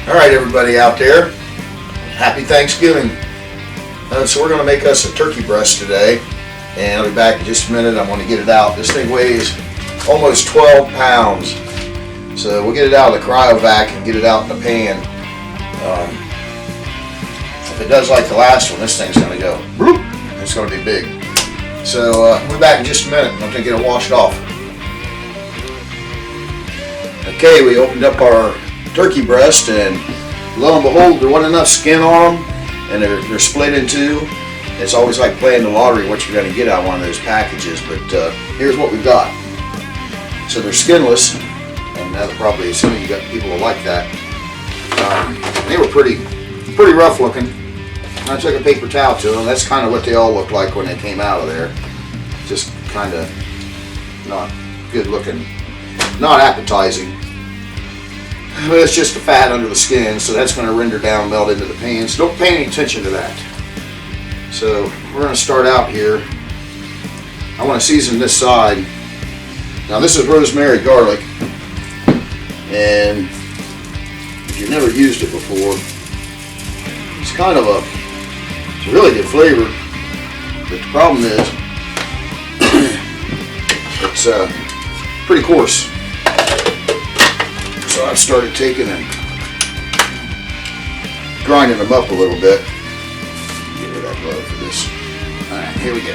Alright everybody out there, happy Thanksgiving. So we're going to make us a turkey breast today, and I'll be back in just a minute. I'm going to get it out. This thing weighs almost 12 pounds. So we'll get it out of the cryovac and get it out in the pan. If it does like the last one, this thing's going to go bloop. It's going to be big. So we'll be back in just a minute. I'm going to get it washed off. Okay, we opened up our turkey breast, and lo and behold, there wasn't enough skin on them, and they're split in two. It's always like playing the lottery what you're going to get out of one of those packages, but here's what we've got. So they're skinless, and that'll probably, some of you got people will like that. They were pretty rough looking. I took a paper towel to them. That's kind of what they all looked like when they came out of there. Just kind of not good looking, not appetizing. But it's just the fat under the skin, so that's going to render down, melt into the pan. So don't pay any attention to that. So we're going to start out here. I want to season this side. Now this is rosemary garlic, and if you've never used it before, it's kind of it's a really good flavor. But the problem is, it's pretty coarse. So I've started taking and grinding them up a little bit. Get rid of that glove for this. Alright, here we go.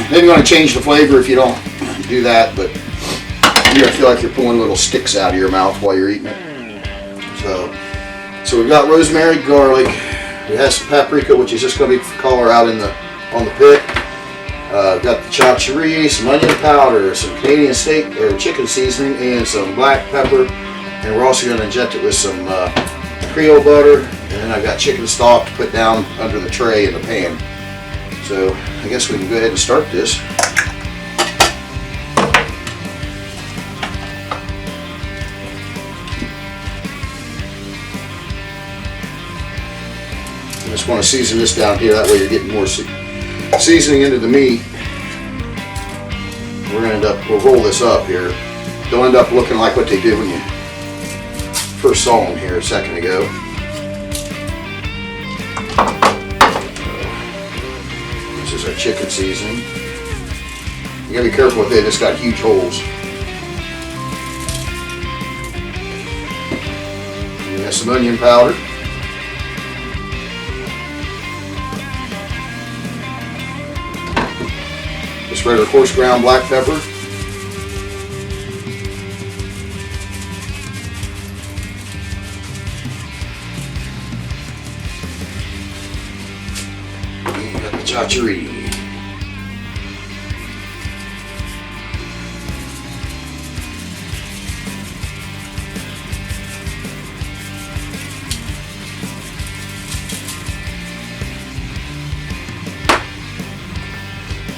Maybe you want to change the flavor if you don't do that, but you're going to feel like you're pulling little sticks out of your mouth while you're eating it. So we've got rosemary, garlic. We have some paprika, which is just going to be for color out on the pit. We've got the chimichurri, some onion powder, some Canadian steak or chicken seasoning, and some black pepper. And we're also going to inject it with some Creole butter. And then I've got chicken stock to put down under the tray in the pan. So I guess we can go ahead and start this. I just want to season this down here, that way you're getting more seasoning into the meat. We'll roll this up here. They'll end up looking like what they did when you first saw them here a second ago. This is our chicken seasoning. You gotta be careful with it, it's got huge holes. And that's some onion powder. Just regular coarse ground black pepper. And got the chimichurri.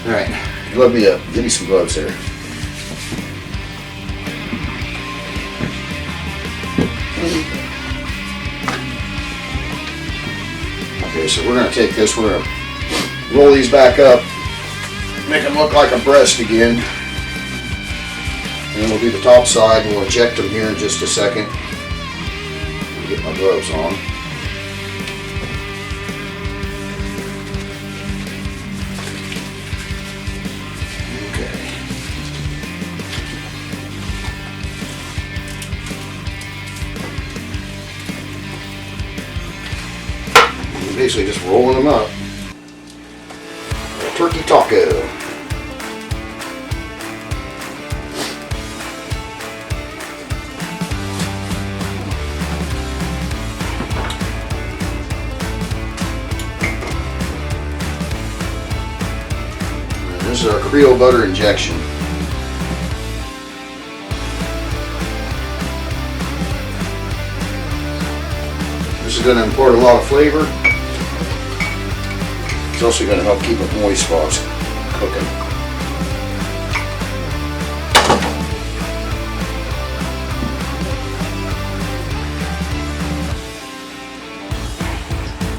All right. Give me some gloves there. Okay, so we're going to take this, we're going to roll these back up, make them look like a breast again. And then we'll do the top side and we'll inject them here in just a second. Get my gloves on. Basically just rolling them up. A turkey taco. And this is our Creole butter injection. This is going to impart a lot of flavor. It's also going to help keep it moist while it's cooking.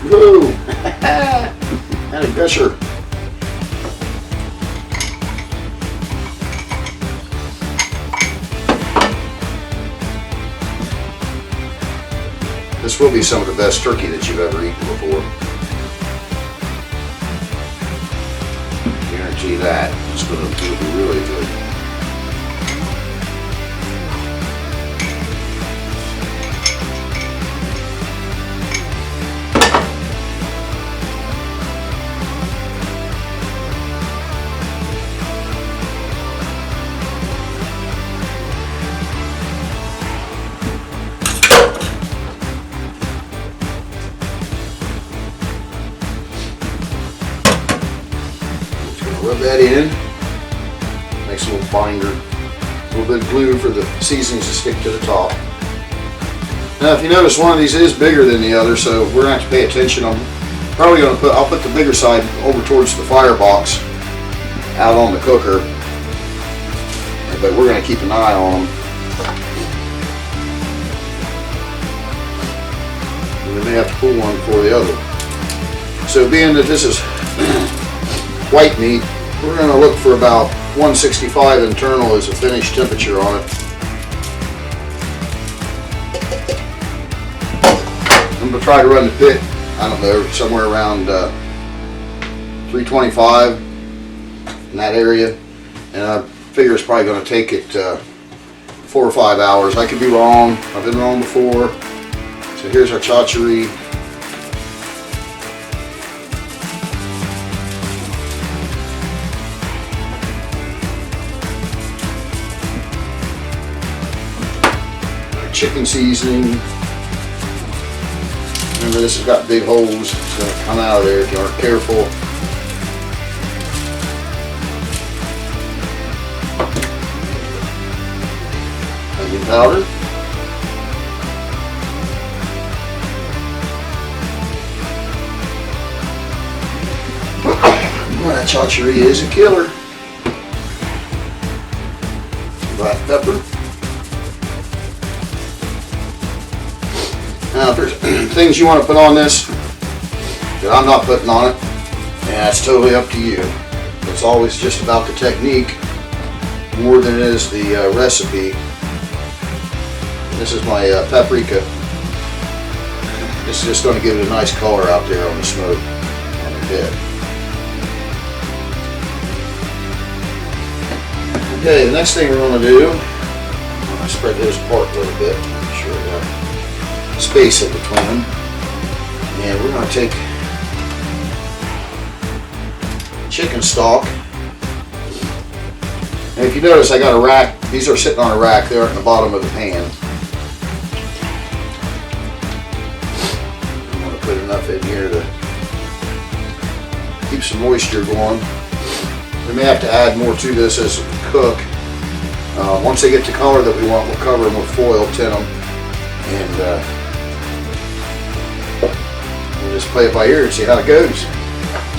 Woo! Yeah, sure. This will be some of the best turkey that you've ever eaten before. Guarantee that. It's going to be really good. Rub that in, makes a little binder, a little bit of glue for the seasonings to stick to the top. Now if you notice, one of these is bigger than the other, so we're going to have to pay attention. I'm probably going to I'll put the bigger side over towards the firebox out on the cooker, but we're going to keep an eye on them. We may have to pull one for the other. So being that this is white meat, we're going to look for about 165 internal as a finished temperature on it. I'm going to try to run the pit, I don't know, somewhere around 325 in that area, and I figure it's probably going to take it 4 or 5 hours. I could be wrong, I've been wrong before. So here's our chachari. Chicken seasoning. Remember, this has got big holes. It's going to come out of there if you aren't careful. Onion powder. Well, that chachari is a killer. Black pepper. Now, if there's things you want to put on this that I'm not putting on it, and it's totally up to you. It's always just about the technique more than it is the recipe. This is my paprika. This is just going to give it a nice color out there on the smoke on the pit. Okay, the next thing we're going to do, I'm going to spread those apart a little bit. Make sure I got space in between them, and we're going to take chicken stock. And if you notice, I got a rack. These are sitting on a rack. They're at the bottom of the pan. I'm going to put enough in here to keep some moisture going. We may have to add more to this as we cook. Once they get the color that we want, we'll cover them with foil, tin them, and we'll just play it by ear and see how it goes.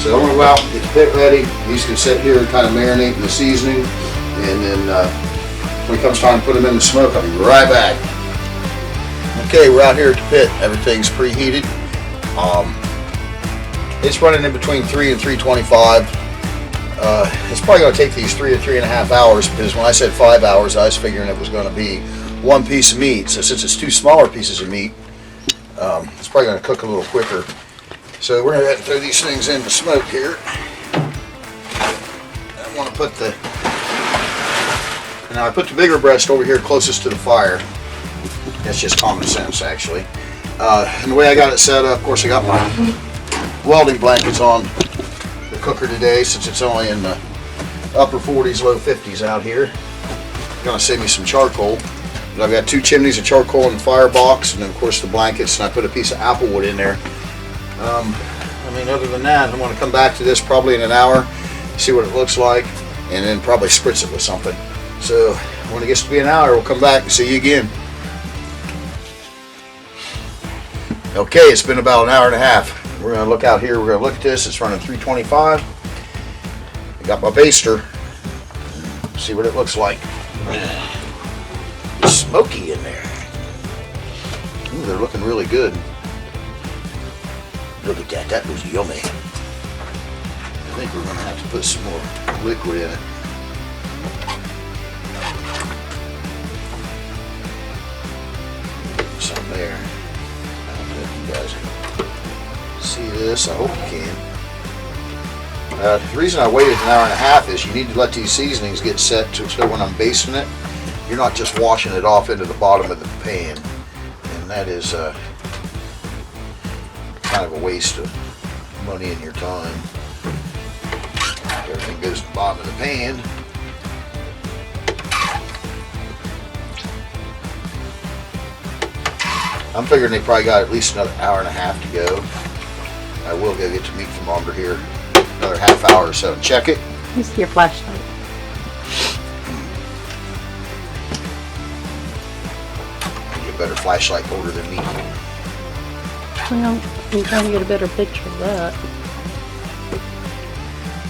So I'm going to go out and get the pit ready. These can sit here and kind of marinate in the seasoning, and then when it comes time to put them in the smoke, I'll be right back. Okay, we're out here at the pit. Everything's preheated. It's running in between 3 and 325. It's probably going to take these 3 or 3.5 hours, because when I said 5 hours, I was figuring it was going to be one piece of meat. So since it's 2 smaller pieces of meat, it's probably going to cook a little quicker. So we're going to throw these things in the smoke here. I want to put the Now I put the bigger breast over here closest to the fire. That's just common sense, actually. And the way I got it set up, of course I got my welding blankets on the cooker today, since it's only in the upper 40s, low 50s out here. It's gonna save me some charcoal. But I've got 2 chimneys of charcoal in the firebox, and then of course the blankets, and I put a piece of apple wood in there. I mean, other than that, I'm gonna come back to this probably in an hour, see what it looks like, and then probably spritz it with something. So when it gets to be an hour, we'll come back and see you again. Okay, it's been about an hour and a half. We're going to look out here, we're going to look at this. It's running 325. I got my baster. See what it looks like. It's smoky in there. Ooh, they're looking really good. Look at that, that was yummy. think we're going to have to put some more liquid in it. Some there. I don't know if you guys can see this. I hope you can. The reason I waited an hour and a half is you need to let these seasonings get set to, so when I'm basting it, you're not just washing it off into the bottom of the pan. And that is kind of a waste of money and your time. Everything goes to the bottom of the pan. I'm figuring they probably got at least another hour and a half to go. I will go get the meat thermometer here another half hour or so and check it. You see your flashlight. Get a better flashlight holder than me. Well, you trying to get a better picture of that.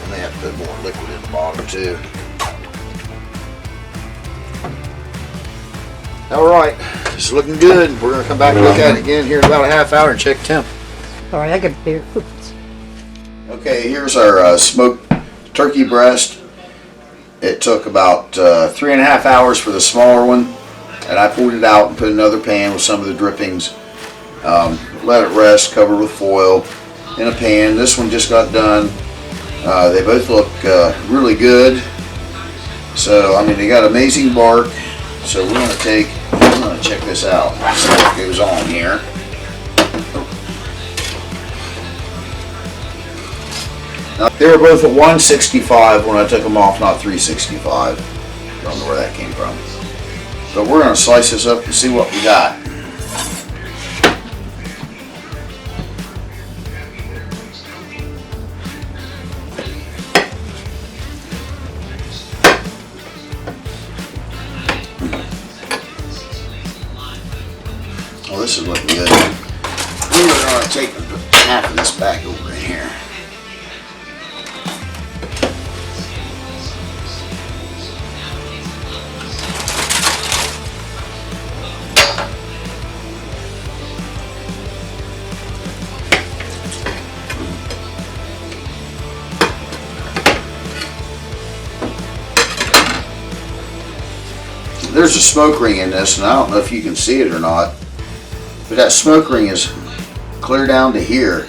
And they have to put more liquid in the bottom too. Alright, it's looking good. We're going to come back and look at it again here in about a half hour and check temp. Sorry, I got beer. Okay, here's our smoked turkey breast. It took about 3.5 hours for the smaller one, and I pulled it out and put another pan with some of the drippings. Let it rest, covered with foil in a pan. This one just got done. They both look really good. So, I mean, they got amazing bark. So we're going to check this out. See what goes on here. Now, they were both at 165 when I took them off, not 365. Don't know where that came from. But we're going to slice this up and see what we got. Well, this is looking good. We're going to take half of this back over in here. There's a smoke ring in this, and I don't know if you can see it or not, but that smoke ring is clear down to here.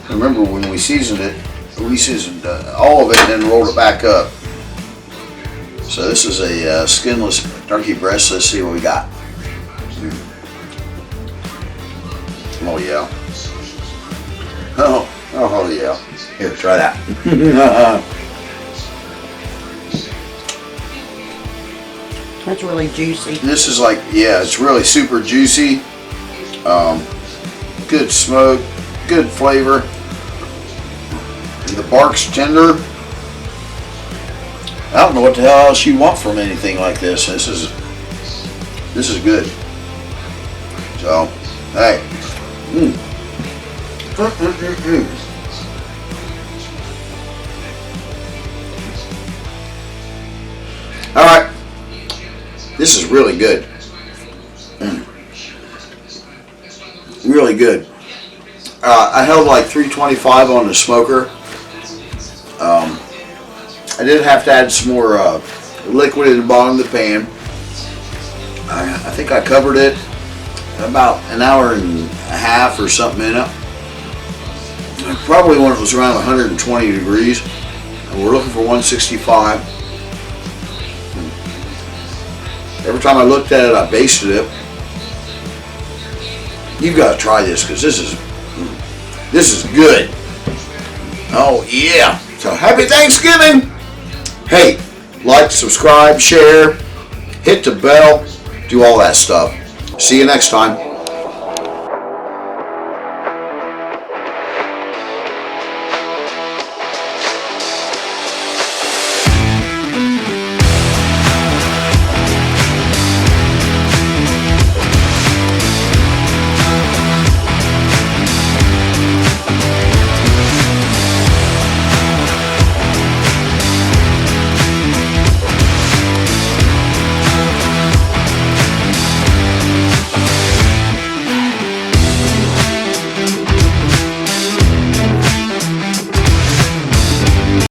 Remember when we seasoned it, we seasoned all of it and then rolled it back up. So this is a skinless turkey breast. Let's see what we got. Oh yeah. Oh yeah. Here, try that. That's really juicy. This is like, yeah, it's really super juicy. Good smoke, good flavor. And the bark's tender. I don't know what the hell else you want from anything like this. This is good. So, hey. All right. This is really good. Really good. I held like 325 on the smoker. I did have to add some more liquid in the bottom of the pan. I think I covered it about an hour and a half or something in it. Probably when it was around 120 degrees. And we're looking for 165. Every time I looked at it, I basted it. You've got to try this because this is good. Oh yeah! So happy Thanksgiving! Hey, like, subscribe, share, hit the bell, do all that stuff. See you next time.